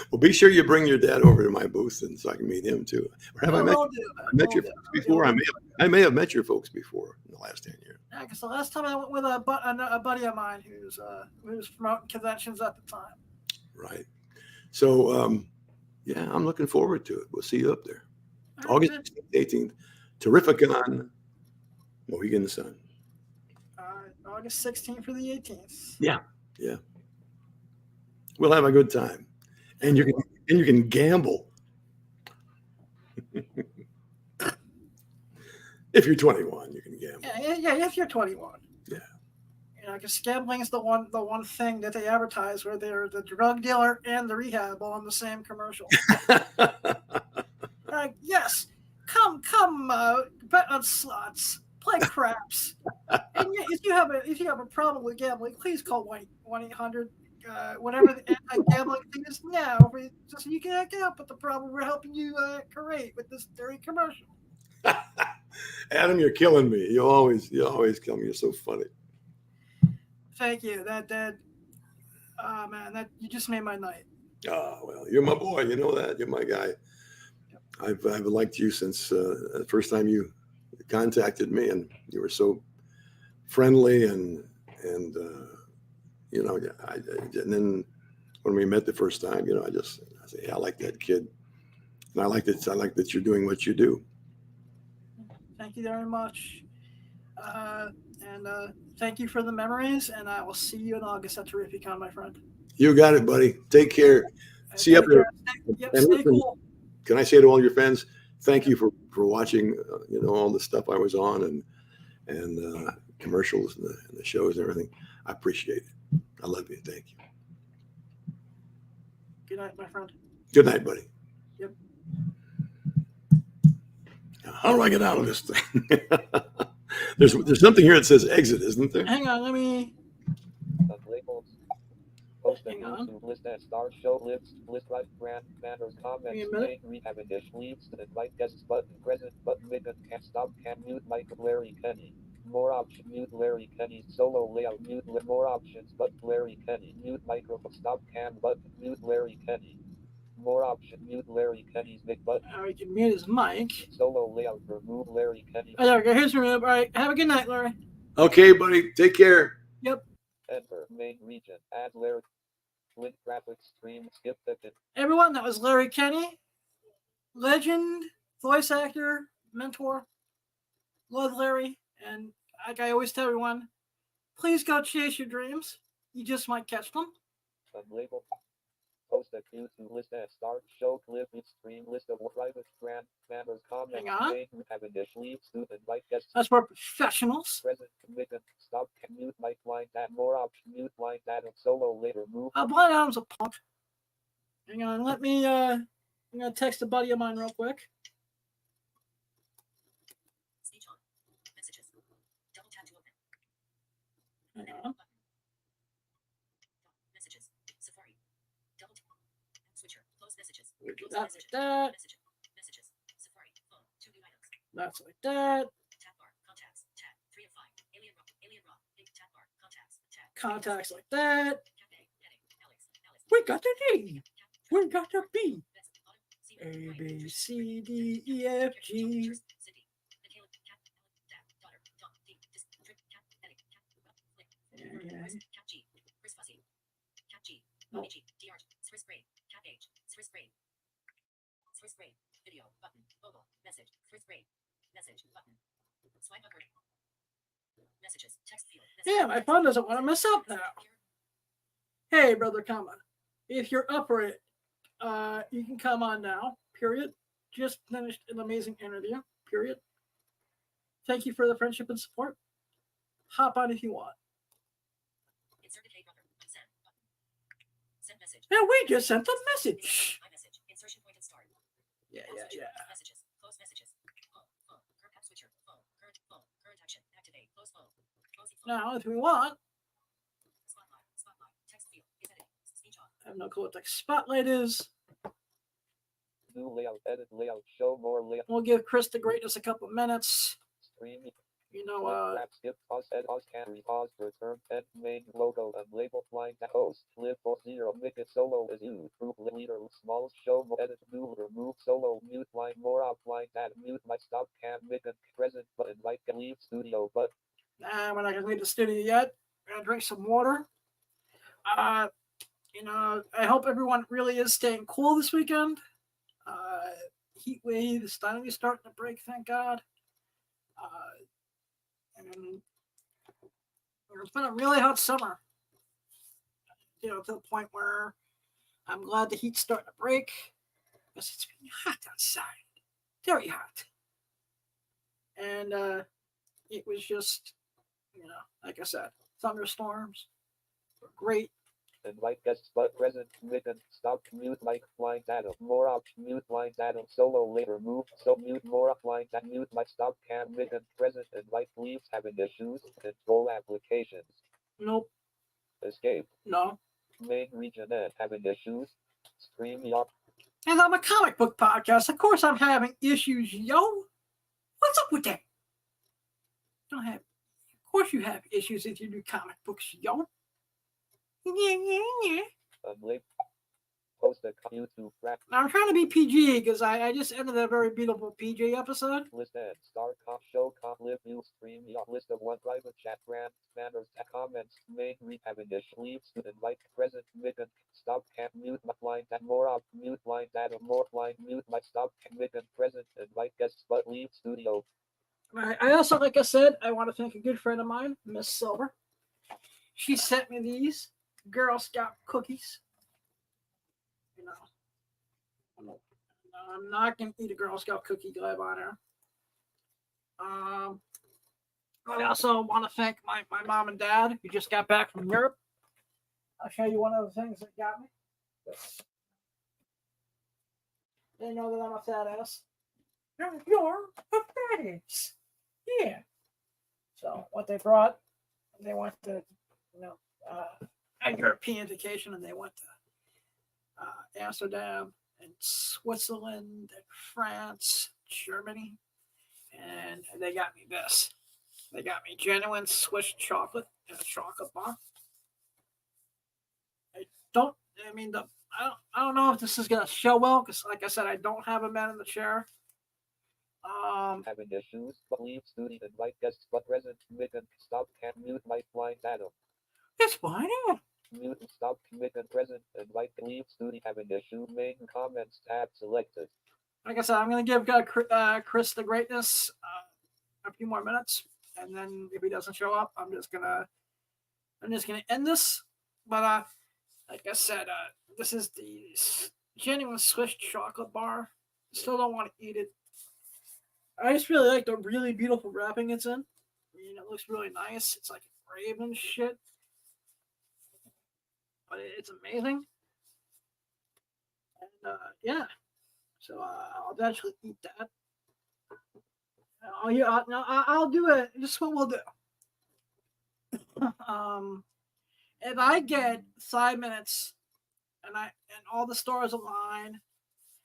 Well, be sure you bring your dad over to my booth, and so I can meet him too. Or have I met? We'll do I that. met We'll your do folks that. before. I may have met your folks before in the last 10 years. Yeah, because the last time I went with a buddy of mine who was promoting conventions at the time. Right. So yeah, I'm looking forward to it. We'll see you up there. August 16th, 18th, Terrificon, Mohegan Sun. August 16th through the 18th. Yeah. Yeah. We'll have a good time. And you can gamble. If you're 21, you can gamble. Yeah, if you're 21. Yeah. Because gambling is the one thing that they advertise where they're the drug dealer and the rehab all in the same commercial. Yes, come, bet on slots, play craps, and if you have a problem with gambling, please call 1-800. Whatever the anti-gambling thing is now, so you can get up with the problem we're helping you create with this dirty commercial. Adam, you're killing me. You always kill me. You're so funny. Thank you. That you just made my night. Oh well, you're my boy. You know that. You're my guy. I've liked you since the first time you contacted me, and you were so friendly and and then when we met the first time, I said, yeah, I like that kid, and I like that you're doing what you do. Thank you very much, and thank you for the memories. And I will see you in August at Terrificon, my friend. You got it, buddy. Take care. See you up there. Stay cool. Can I say to all your fans, thank you for watching, all the stuff I was on and commercials and the shows and everything. I appreciate it. I love you. Thank you. Good night, my friend. Good night, buddy. Yep. How do I get out of this thing? There's something here that says exit, isn't there? Hang on, let me. Hang on. List and start show list right brand banners comments rehab dish leads to invite guests button present button midnight can't stop can mute Mike Larry Kenny more option mute Larry Kenny solo layout mute more options but Larry Kenny mute microphone stop can button mute Larry Kenny more option mute Larry Kenny's big button. We can mute his mic. Solo layout remove Larry Kenny. Oh, there we go. Here's remove. All right. Have a good night, Larry. Okay, buddy. Take care. Yep. Enter main region. Add Larry. Link graphics stream skip ticket. Everyone, that was Larry Kenny, legend, voice actor, mentor. Love Larry, and like I always tell everyone, please go chase your dreams. You just might catch them. Unlabeled. Post a queue to list and start show clip stream list of private brand banners comments. Hang on. Have a dish leave student invite guests. That's for professionals. Present commitment stop mute mic line that more option mute line that solo later move. Blind Adam's a punk. Hang on, let me I'm gonna text a buddy of mine real quick. Speech on. Messages. Double tap to open. Hang on. Messages. Safari. Double tap. Switcher. Close messages. Close That's messages. like that. Messages. Safari. Phone. 2 new items. That's like that. Tab bar. Contacts. Tab. 3 of 5. Alien rock. Big tab bar. Contacts. Tab. Contacts like that. Cafe. Heading. Alex. We got the D. We got the B. Betsy. A B C D E F G. Cindy. Michaela. Cat. Dab. Daughter. Dog. D. Disc. Drip. Cat. Heading. Cat. Flick. Cat G. Chris Fuzzy. Cat G. No. G. DR. Swiss brain. Cat H. Swiss brain. Swiss brain. Video. Button. Mobile. Message. Swiss brain. Message. Button. Swipe upward. Messages. Text field. Yeah, my phone doesn't want to mess up now. Hey, brother, come on. If you're up for it, you can come on now. Period. Just finished an amazing interview. Period. Thank you for the friendship and support. Hop on if you want. Insert K brother. Unsend. Button. Send message. And we just sent the message. iMessage. Insertion point and start. Yeah. Messages. Close messages. Phone. Current app switcher. Phone. Current action. Activate. Close phone. Closing phone. Now, if we want, Spotlight. Text field. Is editing. Speech on. I have no clue what the spotlight is. New layout. Edit layout. Show more layout. We'll give Chris the Greatness a couple minutes. Stream. Skip, pause, can pause, return, end, main, logo, and label, line, host, live for 0, make it solo as you, group leader, small, show, edit, new, remove, solo, mute, line, more up, line, add, mute, my stop, can, make it, present, but invite, leave, studio, but. We're not gonna leave the studio yet. We're gonna drink some water. I hope everyone really is staying cool this weekend. Heat wave is finally starting to break, thank God. And it's been a really hot summer. To the point where I'm glad the heat's starting to break because it's been hot outside, very hot. And it was just, like I said, thunderstorms were great. Invite guests, but present, mitten, stop, mute, mic, line, data, more up, mute, line, data, solo, later, move, so mute, more up, line, that, mute, mic, stop, can, mitten, present, invite, leaves, having issues, control applications. Nope. Escape. No. Main region and having issues. Stream up. And I'm a comic book podcast. Of course I'm having issues, yo. What's up with that? Don't have. Of course you have issues if you do comic books, yo. Yeah. Post a YouTube rap. Now I'm trying to be PG because I just ended a very beautiful PG episode. List and star comp show comp live view stream list of one private chat grant manners comments main read have initial leaves invite present mitten stop can mute my line that more up mute line data more line mute my stop can mitten present invite guests but leave studio. I also, like I said, I want to thank a good friend of mine, Miss Silver. She sent me these Girl Scout cookies. I'm not going to eat a Girl Scout cookie live on air. I also want to thank my mom and dad who just got back from Europe. I'll show you one of the things that got me. They know that I'm a fat ass. You're a fat ass. Yeah. So what they brought, they went to, a European vacation, and they went to Amsterdam and Switzerland and France, Germany, and they got me this. They got me genuine Swiss chocolate in a chocolate bar. I don't know if this is gonna show well because, like I said, I don't have a man in the chair. Having issues, but leave student invite guests but present mitten stop can mute mic line data. It's fine. Mute stop mitten present invite leave student having issue main comments tab selected. Like I said, I'm gonna give Chris the Greatness a few more minutes, and then if he doesn't show up, I'm just gonna end this. But like I said, this is the genuine Swiss chocolate bar. Still don't want to eat it. I just really like the really beautiful wrapping it's in. It looks really nice. It's like raven shit, but it's amazing. And yeah, so I'll eventually eat that. I'll do it. This is what we'll do. If I get 5 minutes, and all the stars align,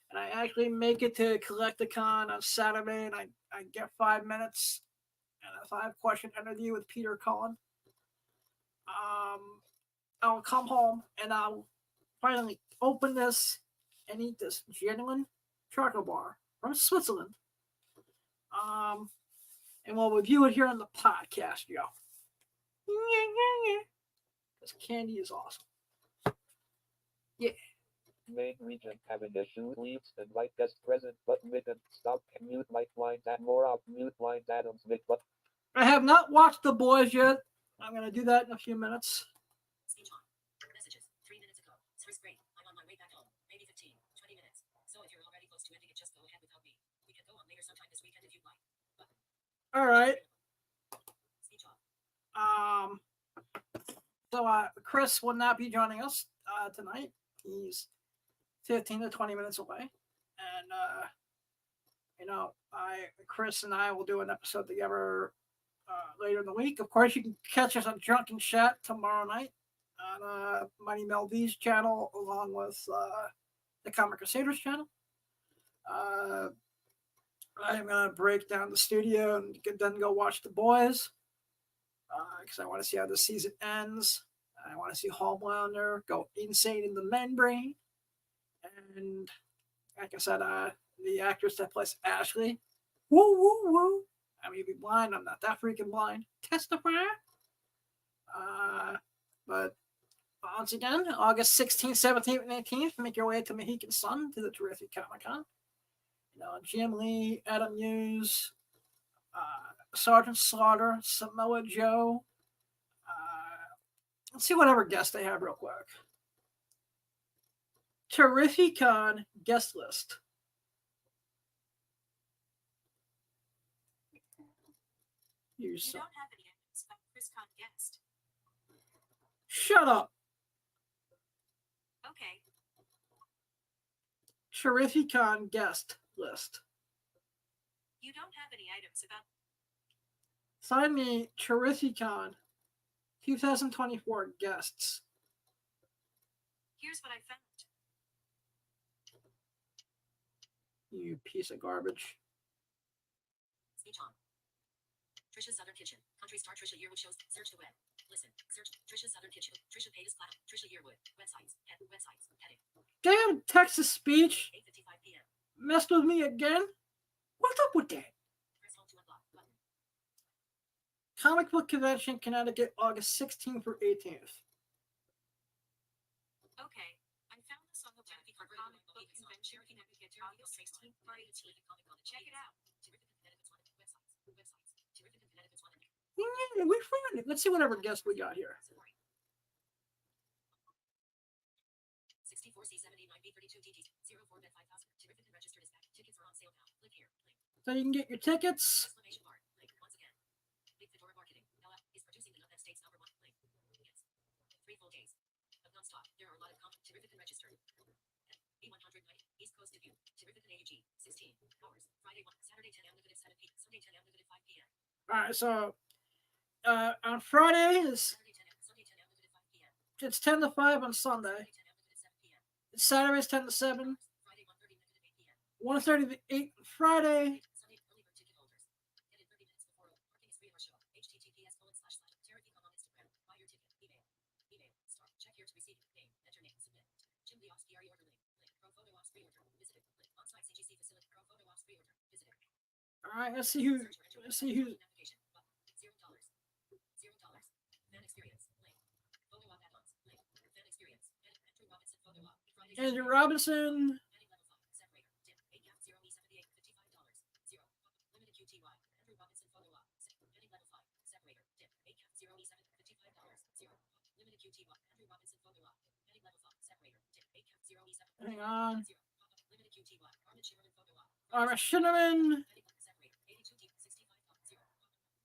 and I actually make it to Collecticon on Saturday, and I get 5 minutes, and a 5-question interview with Peter Cullen, I'll come home and I'll finally open this and eat this genuine chocolate bar from Switzerland. And we'll review it here on the podcast, yo. Because candy is awesome. Yeah. Main region having issues leaves invite guest present but mitten stop mute mic line that more up mute line Adams mic but. I have not watched The Boys yet. I'm going to do that in a few minutes. Speech on. Messages. 3 minutes ago. First grade. I'm on my way back home. Maybe 15, 20 minutes. So if you're already close to ending it, just go ahead without me. We can go on later sometime this weekend if you'd like. But. All right. Speech on. So Chris will not be joining us tonight. He's 15 to 20 minutes away. And, Chris and I will do an episode together later in the week. Of course, you can catch us on Drunken Chat tomorrow night on Mighty Mel V's channel, along with the Comic Crusaders channel. I'm going to break down the studio and then go watch The Boys because I want to see how the season ends. I want to see Homelander go insane in the membrane. And like I said, the actress that plays Ashley, woo, woo, woo. I may be blind. I'm not that freaking blind. Testify. But once again, August 16th, 17th, and 18th, make your way to Mohegan Sun to the terrific Comic-Con. Jim Lee, Adam Hughes, Sergeant Slaughter, Samoa Joe. Let's see whatever guest they have real quick. Terrificon guest list. You don't have any ChrisCon guest. Shut up. Okay. Terrificon guest list. You don't have any items about. Find me Terrificon 2024 guests. Here's what I found. You piece of garbage. Speech on. Trisha's Southern Kitchen. Country star Trisha Yearwood shows. Search the web. Listen. Search Trisha's Southern Kitchen. Trisha Paytas Platinum. Trisha Yearwood. Websites. Websites. Heading. Damn Texas speech. 8:55 p.m. Messed with me again? What's up with that? Press home to unlock button. Comic Book Convention, Connecticut, August 16th through 18th. Okay. I found this on the web for Comic Book Convention, Connecticut, August 16th through 18th. Check it out. Yeah, we found it. Let's see whatever guest we got here. 64C79B32DD 04 bed 5000. Terrific and registered is back. Tickets are on sale now. Click here. Link. So you can get your tickets. Exclamation mark. Link. Once again. Big Fedora Marketing. Ella is producing the United States #1 link. Yes. 3 full days of non-stop. There are a lot of terrific and registered. B190 East Coast debut. Terrific and AUG 16 hours. Friday 1. Saturday 10 a.m. Negative 7 p.m. Sunday 10 a.m. Negative 5 p.m. All right, so on Friday is Saturday 10 a.m. Sunday 10 a.m. Negative 5 p.m. it's 10 to 5 on Sunday. Sunday 10 a.m. Negative 7 p.m. Saturday's 10 to 7. Friday 1:30 negative 8 p.m. 1:30 to 8 Friday. Sunday early bird ticket holders. Get it 30 minutes before parking is free or show. https://terrafecom on Instagram. Buy your ticket. Email. Start. Check here to receive name. Enter name. Submit. Jim Lee Ops PRE order link. Pro Photo Ops pre-order. Visit it. Link. On-site CGC facility. Pro Photo Ops pre-order. Visit it. All right, let's see who. Let's see who. Navigation. Button. $0. $0. Fan experience. Link. Photo op add-ons. Link. Fan experience. Andrew Robinson photo op. Friday. Andrew Robinson. Heading level 5. Separator. Dip. 8 cap 0 E78. $55. 0. Limited QTY. Andrew Robinson photo op. Heading level 5. Separator. Dip. 8 cap 0 E7. $55. 0. Limited QTY. Andrew Robinson photo op. Heading level 5. Separator. Dip. 8 cap 0 E7. Hang on. 0. Limited QTY. Armin Shimmerman photo op. Armin Shimmerman. Heading separator. 82 deep. 65. 0.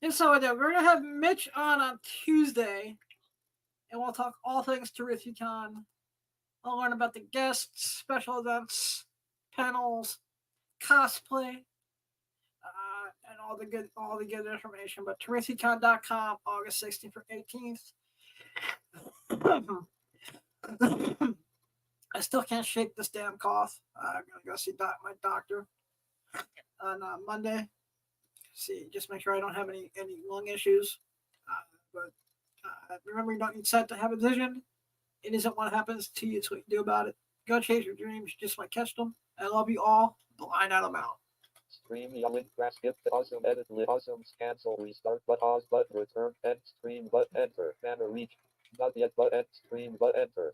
And so we're gonna have Mitch on Tuesday, and we'll talk all things Terrificon. I'll learn about the guests, special events, panels, cosplay, and all the good information. But Terrificon.com, August 16th through 18th. I still can't shake this damn cough. I'm gonna go see my doctor on Monday. See, just make sure I don't have any lung issues. But remember, you don't need sight to have a vision. It isn't what happens to you, it's what you do about it. Go chase your dreams, just might catch them. I love you all. Blind Adam out. Stream yelling grass skip the awesome edit lit awesome's cancel restart but pause but return end stream but enter banner reach not yet but end stream but enter